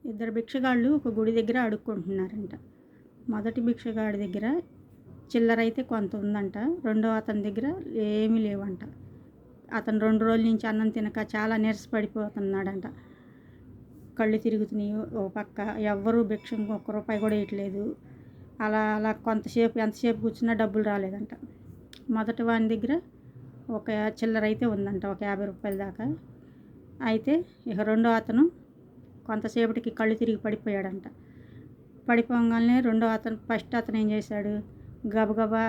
ఇద్దరు భిక్షగాళ్ళు ఒక గుడి దగ్గర అడుక్కుంటున్నారంట. మొదటి భిక్షగాడి దగ్గర చిల్లరైతే కొంత ఉందంట. రెండో అతని దగ్గర ఏమీ లేవంట. అతను 2 రోజుల నుంచి అన్నం తినక చాలా నీరసపడిపోతున్నాడంట. కళ్ళు తిరుగుతున్నాయి. ఓ పక్క ఎవ్వరూ భిక్షకు ఒక్క రూపాయి కూడా ఇవ్వట్లేదు. అలా అలా ఎంతసేపు కూర్చున్నా డబ్బులు రాలేదంట. మొదటి వాని దగ్గర ఒక చిల్లరైతే ఉందంట, ఒక 50 రూపాయల దాకా. అయితే ఇక రెండో అతను కొంతసేపటికి కళ్ళు తిరిగి పడిపోయాడంట. పడిపోగానే ఫస్ట్ అతను ఏం చేశాడు, గబగబా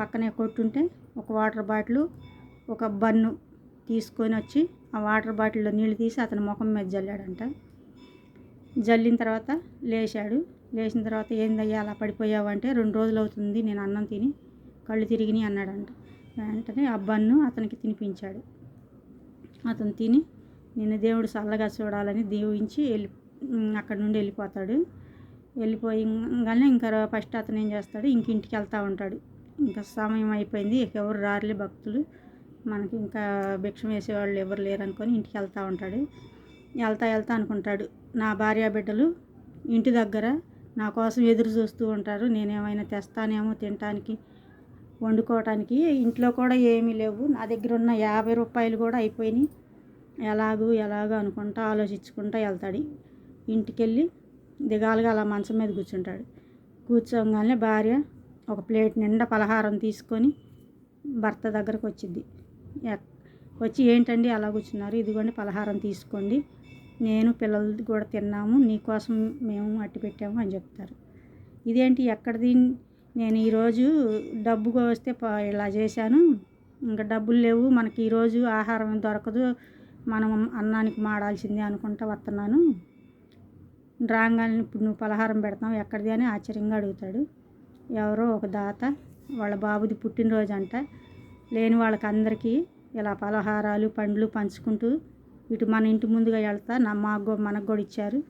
పక్కనే కొట్టుంటే ఒక వాటర్ బాటిల్, ఒక బన్ను తీసుకొని వచ్చి ఆ వాటర్ బాటిల్లో నీళ్ళు తీసి అతని ముఖం మీద జల్లాడంట. జల్లిన తర్వాత లేచిన తర్వాత ఏందయ్యా అలా పడిపోయావు అంటే, 2 రోజులు అవుతుంది నేను అన్నం తిని కళ్ళు తిరిగినాయి అన్నాడంట. వెంటనే ఆ బన్ను అతనికి తినిపించాడు. అతను తిని నిన్ను దేవుడు చల్లగా చూడాలని దీవించి అక్కడి నుండి వెళ్ళిపోతాడు. వెళ్ళిపోయిగానే ఇంకా ఫస్ట్ అతను ఏం చేస్తాడు, ఇంటికి వెళ్తూ ఉంటాడు. ఇంకా సమయం అయిపోయింది, ఇక ఎవరు రారులే భక్తులు, మనకి ఇంకా భిక్షం వేసేవాళ్ళు ఎవరు లేరు అనుకొని ఇంటికి వెళ్తూ ఉంటాడు. వెళ్తా అనుకుంటాడు, నా భార్య బిడ్డలు ఇంటి దగ్గర నా కోసం ఎదురు చూస్తూ ఉంటారు, నేనేమైనా తెస్తానేమో తినటానికి వండుకోవటానికి. ఇంట్లో కూడా ఏమీ లేవు, నా దగ్గర ఉన్న 50 రూపాయలు కూడా అయిపోయినాయి. ఎలాగో అనుకుంటా ఆలోచించుకుంటూ వెళ్తాడు. ఇంటికెళ్ళి దిగాలుగా అలా మంచం మీద కూర్చుంటాడు. కూర్చోగానే భార్య ఒక ప్లేట్ నిండా పలహారం తీసుకొని భర్త దగ్గరకు వచ్చింది. వచ్చి ఏంటండి అలా కూర్చున్నారు, ఇదిగోండి పలహారం తీసుకోండి, నేను పిల్లలు కూడా తిన్నాము, నీకోసం మేము అట్టి పెట్టాము అని చెప్తారు. ఇదేంటి ఎక్కడిది, నేను ఈరోజు డబ్బు వస్తే ఇలా చేశాను, ఇంకా డబ్బులు లేవు, మనకి ఈరోజు ఆహారం దొరకదు, మనం అన్నానికి మాడాల్సిందే అనుకుంటా వస్తున్నాను, రాగానే ఇప్పుడు నువ్వు పలహారం పెడతావు ఎక్కడిది అని ఆశ్చర్యంగా అడుగుతాడు. ఎవరో ఒక దాత వాళ్ళ బాబుది పుట్టినరోజు అంట, లేని వాళ్ళకి అందరికీ ఇలా పలహారాలు పండ్లు పంచుకుంటూ ఇటు మన ఇంటి ముందుగా వెళ్తా మనకు కూడా ఇచ్చారు,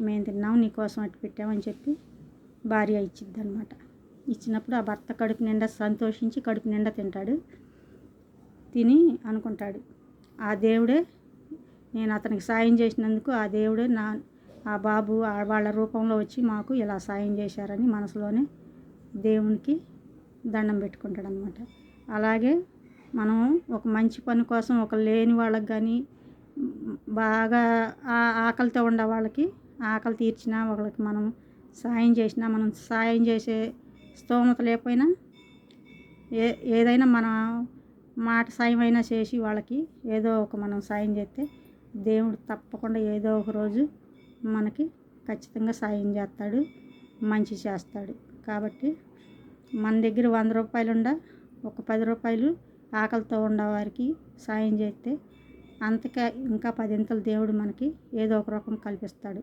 మేము తిన్నాము నీకోసం అట్టి పెట్టామని చెప్పి భార్య ఇచ్చిద్ది అనమాట. ఇచ్చినప్పుడు ఆ భర్త కడుపు నిండా సంతోషించి కడుపు నిండా తింటాడు. తిని అనుకుంటాడు, ఆ దేవుడే నేను అతనికి సాయం చేసినందుకు, ఆ దేవుడే ఆ బాబు వాళ్ళ రూపంలో వచ్చి మాకు ఇలా సాయం చేశారని మనసులోనే దేవునికి దండం పెట్టుకుంటాడు అనమాట. అలాగే మనం ఒక మంచి పని కోసం ఒక లేని వాళ్ళకి కానీ బాగా ఆకలితో ఉండే వాళ్ళకి ఆకలి తీర్చినా వాళ్ళకి మనం సాయం చేసినా, మనం సాయం చేసే స్తోమత లేకపోయినా ఏదైనా మన మాట సాయం అయినా చేసి వాళ్ళకి ఏదో ఒక మనం సాయం చేస్తే దేవుడు తప్పకుండా ఏదో ఒక రోజు మనకి ఖచ్చితంగా సాయం చేస్తాడు, మంచి చేస్తాడు. కాబట్టి మన దగ్గర 100 రూపాయలు ఒక 10 రూపాయలు ఆకలితో ఉన్నవారికి సాయం చేస్తే అంతగా ఇంకా 10 దేవుడు మనకి ఏదో ఒక రూపం కల్పిస్తాడు.